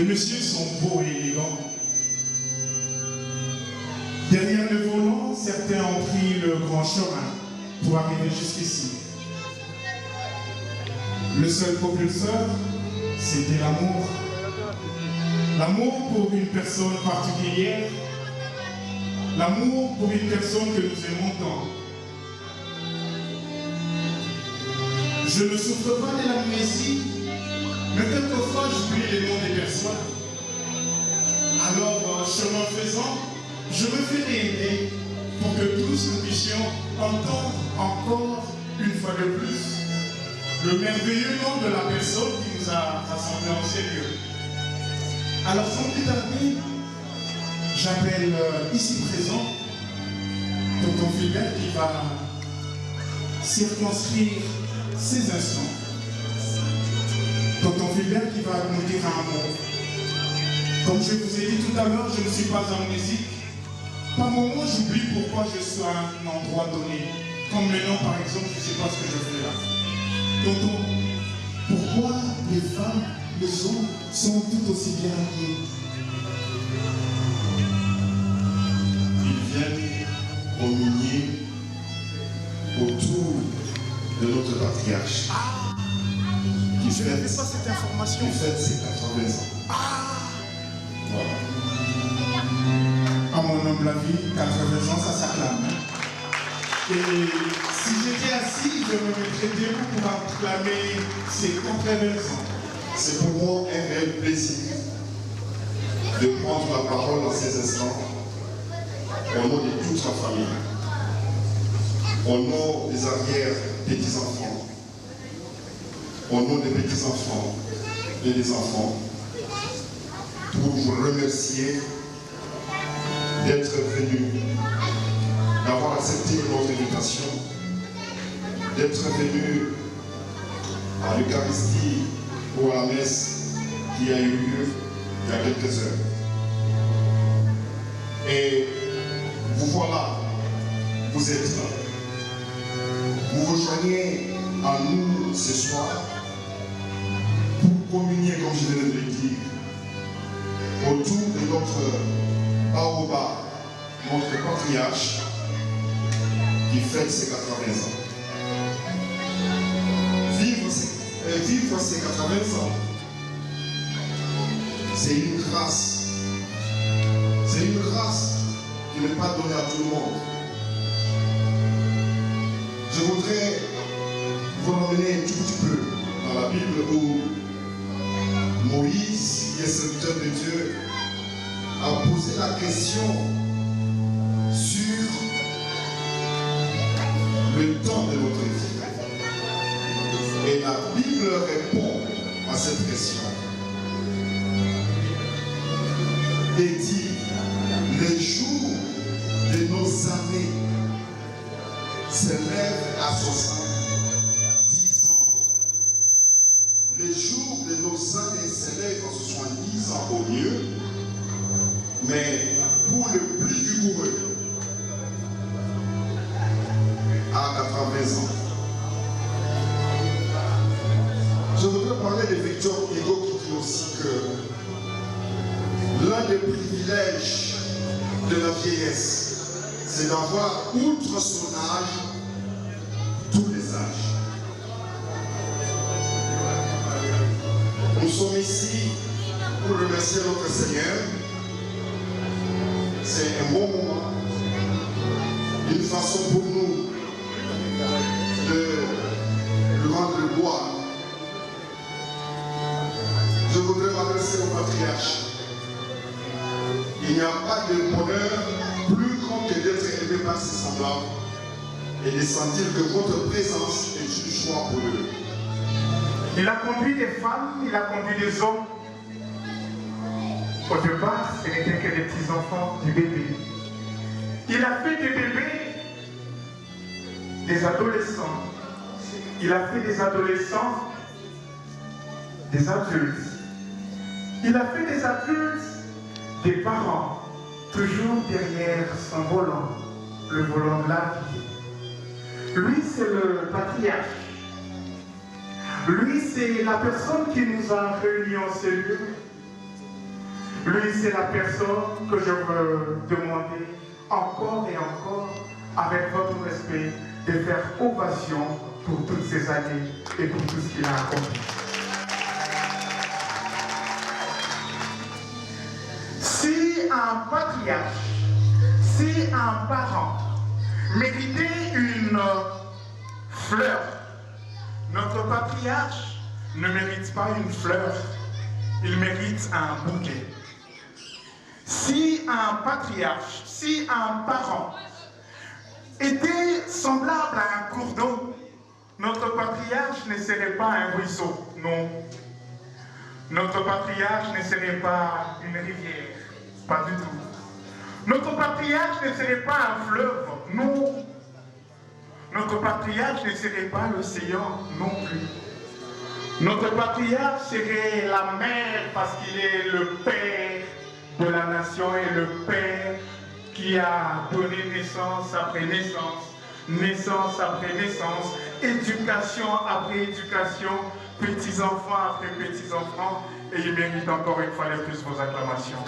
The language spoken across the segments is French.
messieurs sont beaux et élégants. Derrière le volant, certains ont pris le grand chemin pour arriver jusqu'ici. Le seul propulseur, c'était l'amour. L'amour pour une personne particulière. L'amour pour une personne que nous aimons tant. Je ne souffre pas de l'amnésie, mais quelquefois j'oublie les noms des personnes. Alors, chemin faisant, je me fais aider pour que tous nous puissions entendre encore une fois de plus le merveilleux nom de la personne qui nous a rassemblés en ces lieux. Alors, sans plus tarder, j'appelle ici présent Tonton Philbert qui va circonscrire ces instants. Tonton Philbert qui va nous dire un mot. Comme je vous ai dit tout à l'heure, je ne suis pas amnésique. Par moments, j'oublie pourquoi je suis à un endroit donné. Comme maintenant, par exemple, je ne sais pas ce que je fais là. Tonton, pourquoi les femmes, les hommes sont tout aussi bien habillés? Ils viennent communier autour de notre patriarche. Je n'avais pas cette information. Qui fête ses 80 ans. Voilà. À mon humble avis, 80 ans, ça s'acclame. Et si j'étais assis, je me mettrais debout pour acclamer ces 80 ans. C'est pour moi un réel plaisir de prendre la parole dans ces instants au nom de toute la famille, au nom des arrière-petits-enfants, au nom des petits-enfants et des enfants, pour vous remercier d'être venus, d'avoir accepté notre invitation, d'être venus à l'Eucharistie ou à la messe qui a eu lieu il y a quelques heures. Et vous voilà, vous êtes là. Vous rejoignez à nous ce soir pour communier, comme je viens de le dire, autour de notre baobab, notre patriarche qui fête ses 80 ans. Vivre ces 80 ans, c'est une grâce. C'est une grâce qui n'est pas donnée à tout le monde. Je voudrais vous emmener un tout petit peu dans la Bible où Moïse, qui est serviteur de Dieu, a posé la question sur le temps de notre vie. Et la Bible répond à cette question. Et dit, les jours de nos années s'élèvent à 70 ans. Les jours de nos années s'élèvent à 70 ans au mieux, mais pour le plus vigoureux, à 80 ans. Je voudrais parler de Victor Hugo qui dit aussi que l'un des privilèges de la vieillesse, c'est d'avoir, outre son âge, tous les âges. Nous sommes ici pour remercier notre Seigneur. C'est un bon moment, une façon pour nous de lui rendre le gloire. Je voudrais m'adresser au patriarche. Il n'y a pas de bonheur plus grand que d'être aimé par ses semblables et de sentir que votre présence est une joie pour eux. Il a conduit des femmes, il a conduit des hommes. Au départ, ce n'était que des petits-enfants, des bébés. Il a fait des bébés, des adolescents. Il a fait des adolescents, des adultes. Il a fait des adultes, des parents, toujours derrière son volant, le volant de la vie. Lui, c'est le patriarche. Lui, c'est la personne qui nous a réunis en ce lieu Lui, c'est la personne que je veux demander encore et encore, avec votre respect, de faire ovation pour toutes ces années et pour tout ce qu'il a accompli. Si un patriarche, si un parent méritait une fleur, notre patriarche ne mérite pas une fleur, il mérite un bouquet. Si un patriarche, si un parent était semblable à un cours d'eau, notre patriarche ne serait pas un ruisseau, non. Notre patriarche ne serait pas une rivière, pas du tout. Notre patriarche ne serait pas un fleuve, non. Notre patriarche ne serait pas l'océan, non plus. Notre patriarche serait la mère parce qu'il est le père de la nation et le père qui a donné naissance après naissance, naissance après naissance, éducation après éducation, petits-enfants après petits-enfants, et il mérite encore une fois de plus vos acclamations.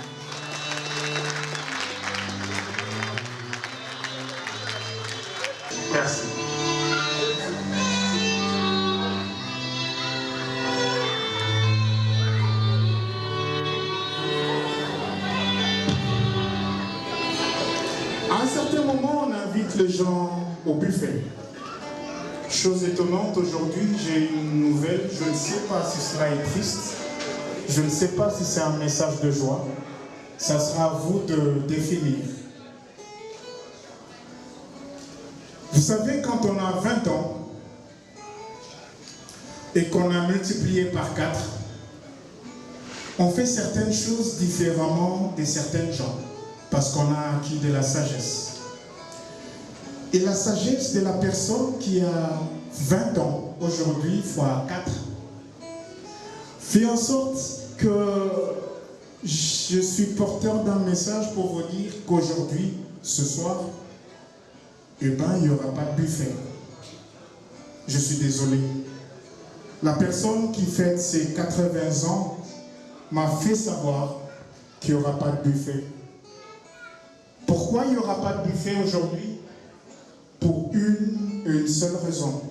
Merci. À un certain moment, on invite les gens au buffet. Chose étonnante, aujourd'hui, j'ai une nouvelle. Je ne sais pas si cela est triste. Je ne sais pas si c'est un message de joie. Ça sera à vous de définir. Vous savez, quand on a 20 ans et qu'on a multiplié par 4, on fait certaines choses différemment de certains gens parce qu'on a acquis de la sagesse. Et la sagesse de la personne qui a 20 ans aujourd'hui fois 4 fait en sorte que je suis porteur d'un message pour vous dire qu'aujourd'hui, ce soir, eh bien, il n'y aura pas de buffet. Je suis désolé. La personne qui fête ses 80 ans m'a fait savoir qu'il n'y aura pas de buffet. Pourquoi il n'y aura pas de buffet aujourd'hui? Pour une seule raison.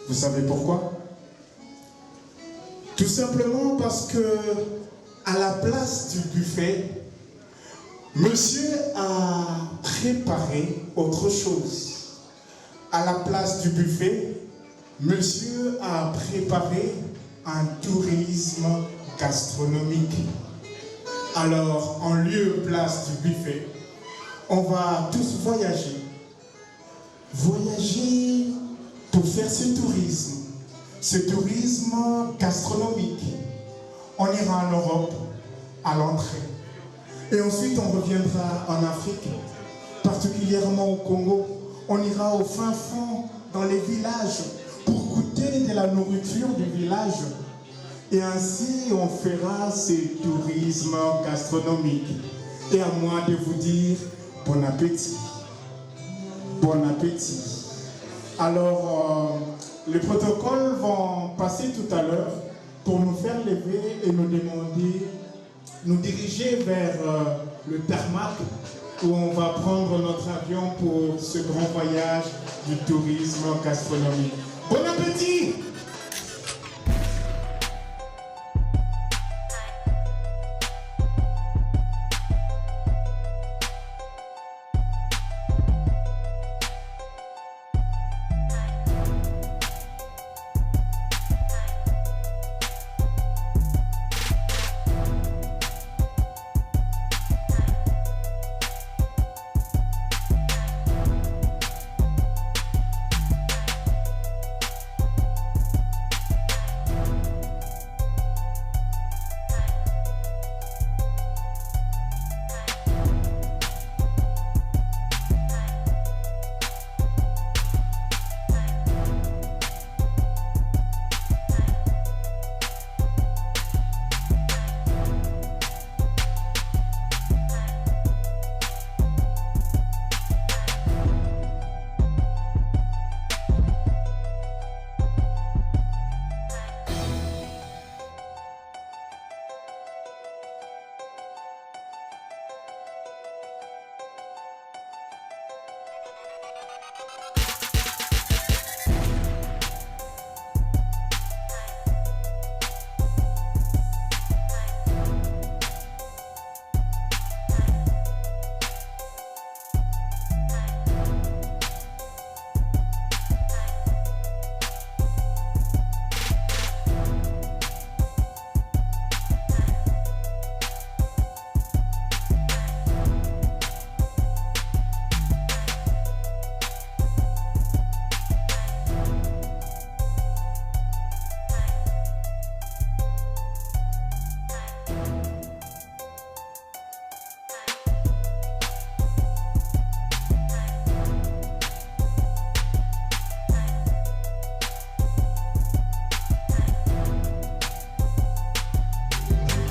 Vous savez pourquoi? Tout simplement parce que à la place du buffet, monsieur a préparé autre chose. À la place du buffet, monsieur a préparé un tourisme gastronomique. Alors, en lieu et place du buffet, on va tous voyager. Voyager pour faire ce tourisme gastronomique. On ira en Europe à l'entrée. Et ensuite, on reviendra en Afrique, particulièrement au Congo. On ira au fin fond, dans les villages, pour goûter de la nourriture du village. Et ainsi, on fera ce tourisme gastronomique. Et à moi de vous dire, bon appétit. Bon appétit. Alors, les protocoles vont passer tout à l'heure pour nous faire lever et nous demander, nous diriger vers le tarmac où on va prendre notre avion pour ce grand voyage du tourisme gastronomique. Bon appétit!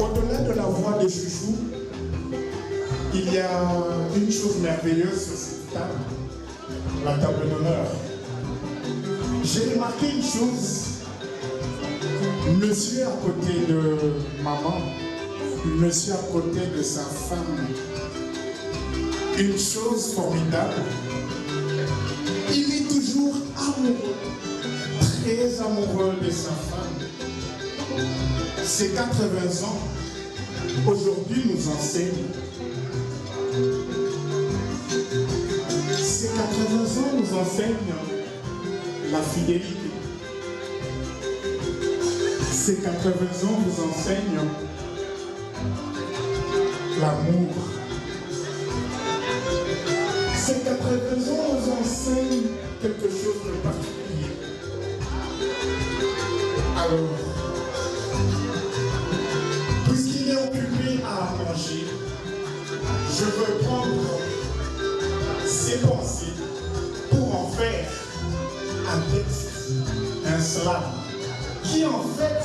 Au-delà de la voix de chouchou, il y a une chose merveilleuse sur cette table, la table d'honneur. J'ai remarqué une chose, monsieur à côté de maman, monsieur à côté de sa femme, une chose formidable, il est toujours amoureux, très amoureux de sa femme. Ses 80 ans, aujourd'hui nous enseignent. Ces 80 ans nous enseignent la fidélité. Ces 80 ans nous enseignent l'amour. Ces 80 ans nous enseignent quelque chose de particulier. Alors, puisqu'il est occupé à manger, je veux prendre ses pensées pour en faire un texte, un slam, qui en fait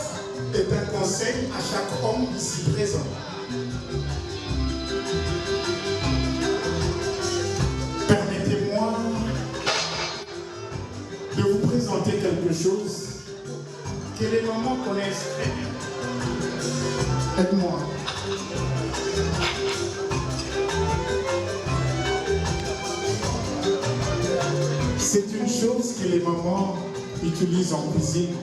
est un conseil à chaque homme ici présent. Permettez-moi de vous présenter quelque chose que les mamans connaissent très bien. Aide-moi. C'est une chose que les mamans utilisent en cuisine.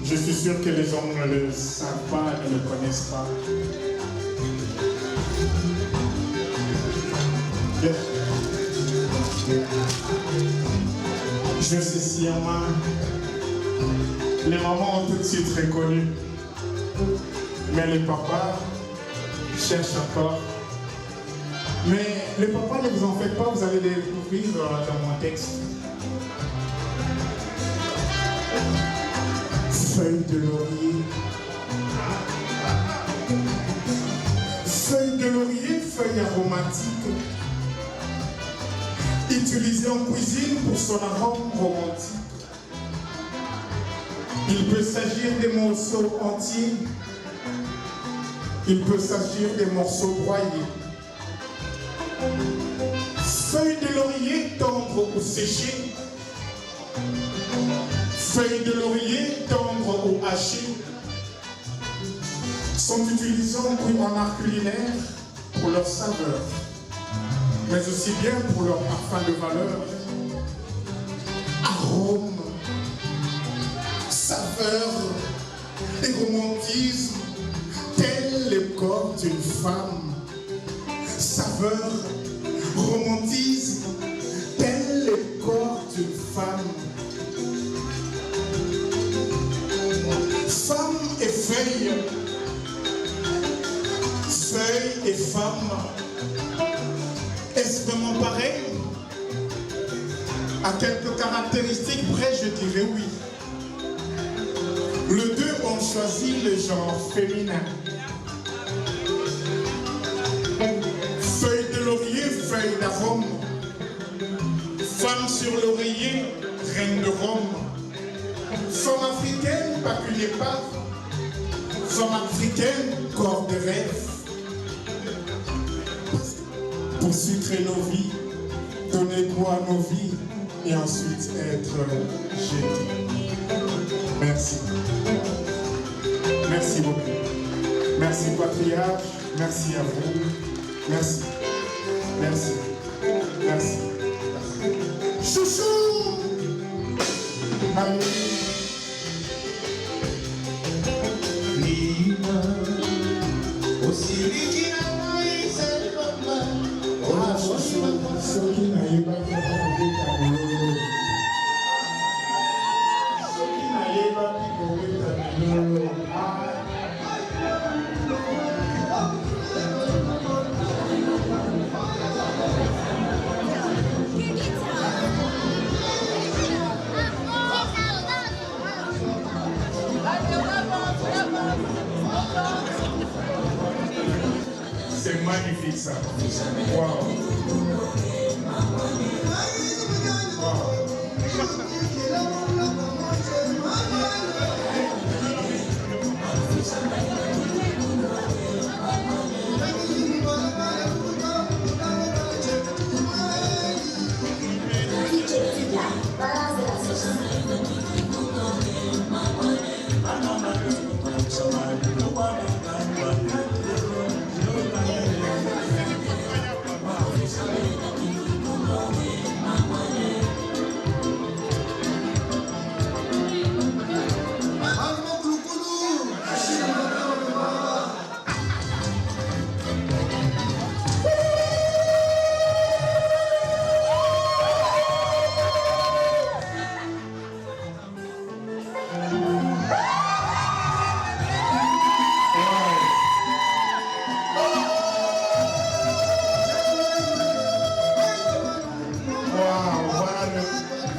Je suis sûr que les hommes ne le savent pas, ne le connaissent pas. Je sais si en main, les mamans ont tout de suite reconnu. Mais les papas cherchent encore. Mais les papas, ne vous en faites pas, vous allez les découvrir dans mon texte. Feuilles de laurier. Feuilles de laurier, feuilles aromatiques. Utilisées en cuisine pour son arôme romantique. Il peut s'agir des morceaux entiers. Il peut s'agir des morceaux broyés. Feuilles de laurier tendres ou séchées. Feuilles de laurier tendres ou hachées sont utilisées en art culinaire pour leur saveur, mais aussi bien pour leur parfum de valeur. Arôme, saveur et romantisme, tel le corps d'une femme. Saveur, romantisme, tel le corps d'une femme. Femme et feuille, feuille et femme. Est-ce vraiment pareil? À quelques caractéristiques près, je dirais oui. Les deux ont choisi le genre féminin. Feuille de laurier, feuille d'arôme. Femme sur l'oreiller, reine de Rome. Femme africaine, pas qu'une épave. Femme africaine, corps de rêve. Pour sucrer nos vies, donner goût à nos vies et ensuite être jetés. Merci. Merci beaucoup. Merci patriarche, merci à vous. Merci. Merci. Merci. Merci. Chouchou. Allez. Lima, aussi liquide à moi, c'est le papa. Ah, chouchou. Soki na yeba kibobeta lolo. Soki na yeba kibobeta lolo. C'est magnifique ça. Wow.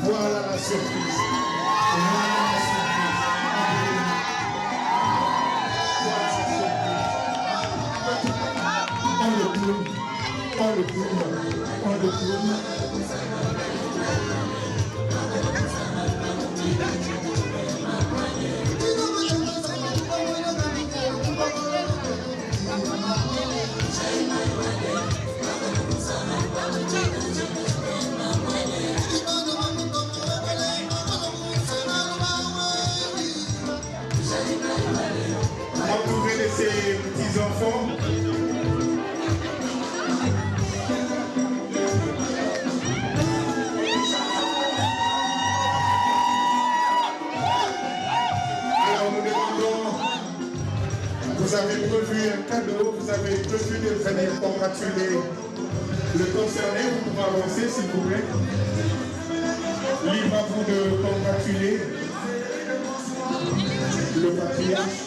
Voilà la surprise. Voilà la surprise. Voilà la surprise. On le plume. On le plume. On le plume. Entouré de ses petits-enfants. Alors nous demandons, vous avez prévu un cadeau, vous avez prévu de venir congratuler le concerné, vous pouvez avancer s'il vous plaît. Libre à vous de congratuler le patriarche.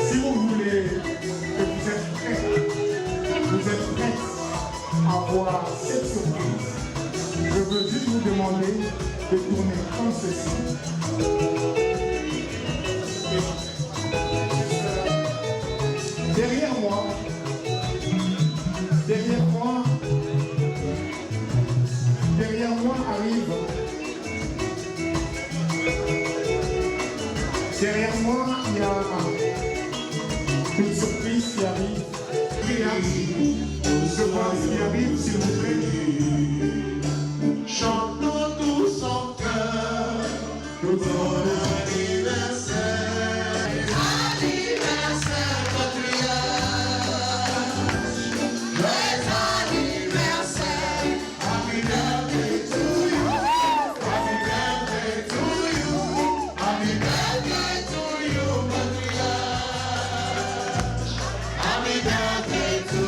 Si vous voulez que vous êtes prêts à voir cette surprise, je veux juste vous demander de tourner comme ceci. Derrière moi arrive. Derrière moi, il y a une surprise qui arrive. Je vois ce qui arrive, s'il vous plaît. Chantons tous en cœur. Bon anniversaire. Anniversaire, patriarche. Joyeux anniversaire. Happy birthday to you. Happy birthday to you. Happy birthday to you, patriarche. Happy birthday to you.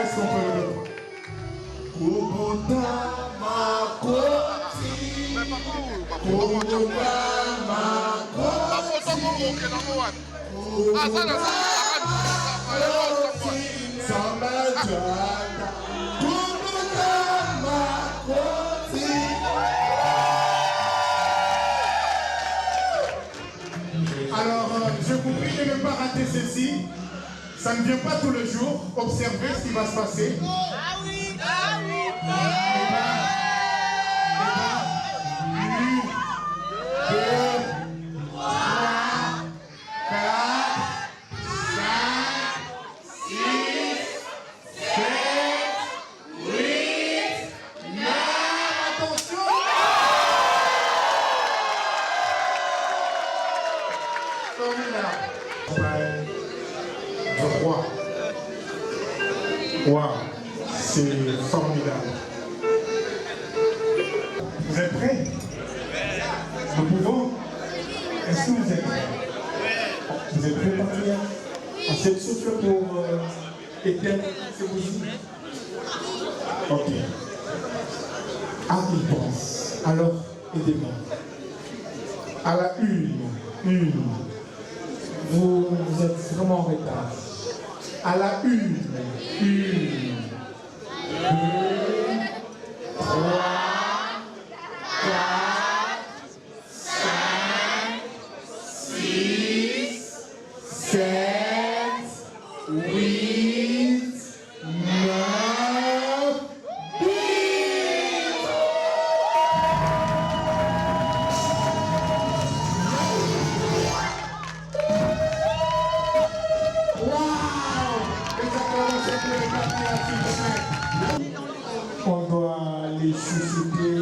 Est-ce qu'on peut le reprendre? Kubuta makoti, kubuta makoti, samajana, kubuta makoti. Alors, je vous prie de ne pas rater ceci. Ça ne vient pas tous les jours. Observez ce qui va se passer. Ah oui, ah oui. Wow, c'est formidable. Vous êtes prêts? Nous pouvons? Est-ce que vous êtes prêts? Vous êtes prêts, partir à cette souffle pour éteindre ce bougies? Ok. Ah, il pense. Alors, aidez-moi. À la une. Vous êtes vraiment en retard. À la une, 2, 3, 4, 5, 6, 7, 8, 9, 10. On doit les chouchouter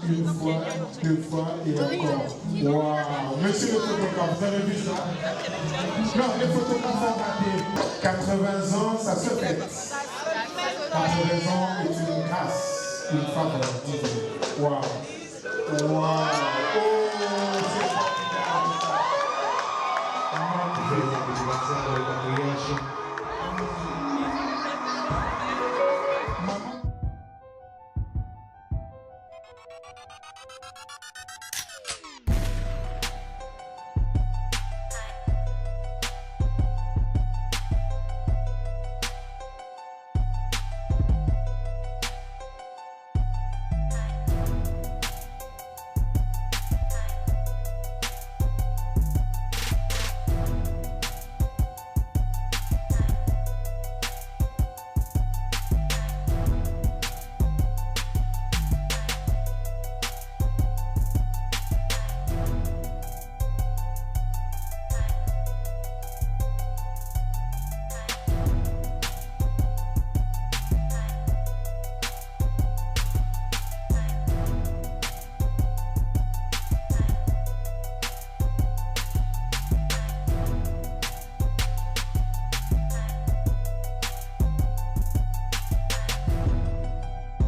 une fois, 2 fois et encore. Waouh! Monsieur le photographe, vous avez vu ça? Non, les photographes ont raté. 80 ans, ça se fête. 80 ans est une grâce, une faveur divine. Waouh! Waouh!